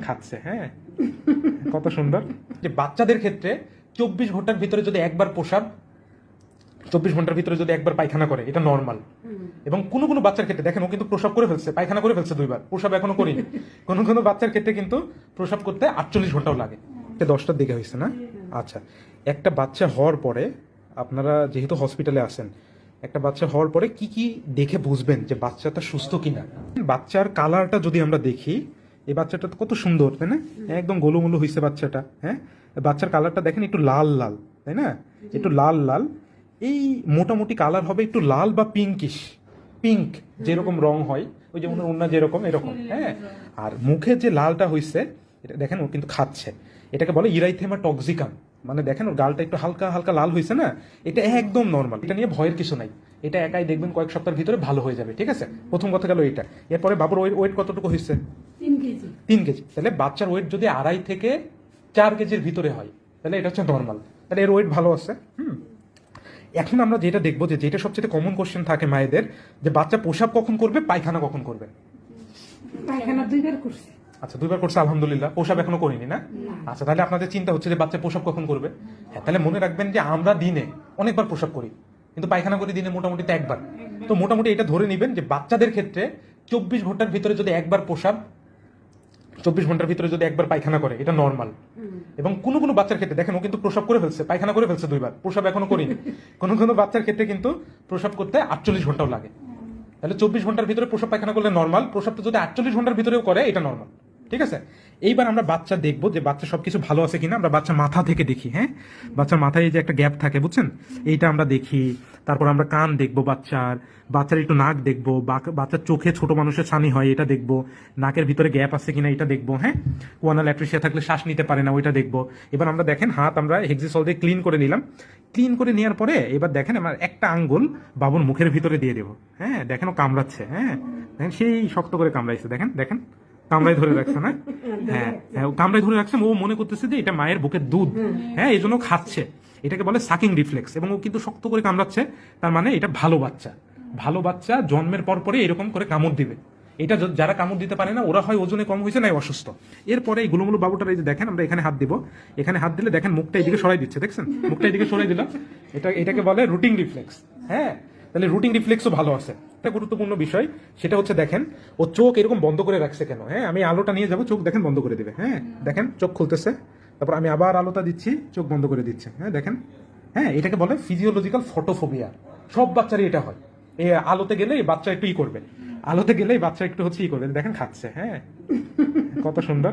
খাচ্ছে। হ্যাঁ, কত সুন্দর। যে বাচ্চাদের ক্ষেত্রে 24 ঘন্টার ভিতরে যদি একবার প্রসাব, 24 ঘন্টার ভিতরে যদি একবার পায়খানা করে, এটা নর্মাল। এবং কোনো কোনো বাচ্চার ক্ষেত্রে দেখেন ও কিন্তু প্রসাব করে ফেলছে, পায়খানা করে ফেলছে 2বার, প্রসাব এখনো করিনি। কোনো কোনো বাচ্চার ক্ষেত্রে কিন্তু প্রসাব করতে 48 ঘন্টাও লাগে। 10টার দিকে হয়েছে না? আচ্ছা, একটা বাচ্চা হওয়ার পরে আপনারা যেহেতু হসপিটালে আসেন, একটা বাচ্চা হওয়ার পরে কি কি দেখে বুঝবেন যে বাচ্চাটা সুস্থ কিনা? বাচ্চার কালারটা যদি আমরা দেখি, এই বাচ্চাটা তো কত সুন্দর, তাই না? একদম গোলুমুলু হয়েছে বাচ্চাটা। হ্যাঁ, বাচ্চার কালারটা দেখেন একটু লাল লাল, তাই না? একটু লাল লাল, এই মোটামুটি কালার হবে একটু লাল বা পিঙ্কিশ, পিঙ্ক যেরকম রং হয়, ওই যেমন অন্য যেরকম এরকম। হ্যাঁ, আর মুখে যে লালটা হয়েছে, এটা দেখেন ও কিন্তু খাচ্ছে, এটাকে বলে ইরাইথেমা টক্সিকাম। মানে দেখেন ওর গালটা একটু হালকা হালকা লাল হয়েছে না, এটা একদম নর্মাল, এটা নিয়ে ভয়ের কিছু নাই। এটা একাই দেখবেন কয়েক সপ্তাহের ভিতরে ভালো হয়ে যাবে, ঠিক আছে? প্রথম কথা গেল এটা। এরপরে বাবুর ওয়েট কতটুকু হয়েছে? 3 কেজি। তাহলে বাচ্চার ওয়েট যদি 2.5 থেকে 4 কেজির ভিতরে হয়, তাহলে এটা হচ্ছে নর্মাল, তাহলে এর ওয়েট ভালো আছে। এখন আমরা যেটা দেখবো, যে যেটা সবচেয়ে কমন কোশ্চেন থাকে মায়েদের, যে বাচ্চা প্রসাব কখন করবে, পায়খানা কখন করবে? পায়খানা 2বার করছে। আচ্ছা, 2বার করছে, আলহামদুলিল্লাহ। প্রসাব এখনো করিনি না? আচ্ছা, তাহলে আপনাদের চিন্তা হচ্ছে যে বাচ্চা প্রসাব কখন করবে। হ্যাঁ, তাহলে মনে রাখবেন যে আমরা দিনে অনেকবার প্রসাব করি, কিন্তু পায়খানা করি দিনে মোটামুটি 1বার। তো মোটামুটি এটা ধরে নিবেন যে বাচ্চাদের ক্ষেত্রে 24 ঘন্টার ভিতরে যদি একবার প্রসাব, 24 ঘন্টার ভিতরে যদি একবার পায়খানা করে, এটা নর্মাল। এবং কোনো কোনো বাচ্চার ক্ষেত্রে দেখেন ও কিন্তু প্রসাব করে ফেলছে, পায়খানা করে ফেলছে 2বার, প্রসাব এখনো করিনি। কোনো কোনো বাচ্চার ক্ষেত্রে কিন্তু প্রসাব করতে 48 ঘন্টাও লাগে। তাহলে 24 ঘন্টার ভিতরে প্রসাব পায়খানা করলে নর্মাল, প্রসাবটা যদি 48 ঘন্টার ভিতরেও করে, এটা নর্মাল, ঠিক আছে? এইবার আমরা বাচ্চা দেখবো যে বাচ্চা সবকিছু ভালো আছে কিনা। আমরা বাচ্চা মাথা থেকে দেখি। হ্যাঁ, বাচ্চার মাথায় এই যে একটা গ্যাপ থাকে, বুঝছেন, এইটা আমরা দেখি। তারপর আমরা কান দেখবো বাচ্চার একটু নাক দেখবো, বাচ্চার চোখে ছোট মানুষের ছানি হয়, এটা দেখবো। নাকের ভিতরে গ্যাপ আছে কিনা এটা দেখবো। হ্যাঁ, কোয়ানাল অ্যাট্রিসিয়া থাকলে শ্বাস নিতে পারে না, ওইটা দেখবো। এবার আমরা দেখেন হাত আমরা হেক্সিসল দিয়ে ক্লিন করে নিলাম। ক্লিন করে নেওয়ার পরে এবার দেখেন আমার একটা আঙ্গুল বাবুর মুখের ভিতরে দিয়ে দেবো। হ্যাঁ, দেখেন ও কামড়াচ্ছে। হ্যাঁ, দেখেন সেই শক্ত করে কামড়াইছে, দেখেন দেখেন কামড়াই ধরে রাখছে না? হ্যাঁ হ্যাঁ, কামড়াই ধরে রাখছে। ও মনে করতেছে যে এটা মায়ের বুকের দুধ। হ্যাঁ, এই জন্য খাচ্ছে। এটাকে বলে সাকিং রিফ্লেক্স। এবং ও কিন্তু শক্ত করে কামড়াচ্ছে, তার মানে এটা ভালো বাচ্চা। ভালো বাচ্চা জন্মের পর পরে এরকম করে কামড় দিবে। এটা যারা কামড় দিতে পারে না, ওরা হয় ওজনে কম হয়েছে, নাই অসুস্থ। এরপরে এই গুলুমুলু বাবুটার এই যে দেখেন, আমরা এখানে হাত দিব, এখানে হাত দিলে দেখেন মুখটা এদিকে সরাই দিচ্ছে, দেখছেন মুখটা এদিকে সরাই দিলাম। এটাকে বলে রুটিং রিফ্লেক্স। হ্যাঁ, তাহলে রুটিং রিফ্লেক্সও ভালো আছে। একটা গুরুত্বপূর্ণ বিষয় সেটা হচ্ছে দেখেন ও চোখ এরকম বন্ধ করে রাখছে কেন। হ্যাঁ, আমি আলোটা নিয়ে যাবো, চোখ দেখেন বন্ধ করে দিবে। হ্যাঁ, দেখেন চোখ খুলতেছে, তারপর আমি আবার আলোটা দিচ্ছি, চোখ বন্ধ করে দিচ্ছে। হ্যাঁ, দেখেন। হ্যাঁ, এটাকে বলে ফিজিওলজিক্যাল ফটোফোবিয়া। সব বাচ্চারই এটা হয়। এই আলোতে গেলে এই বাচ্চা একটু করবে, আলোতে গেলেই বাচ্চা একটু হচ্ছে করবে। দেখেন খাচ্ছে। হ্যাঁ, কত সুন্দর।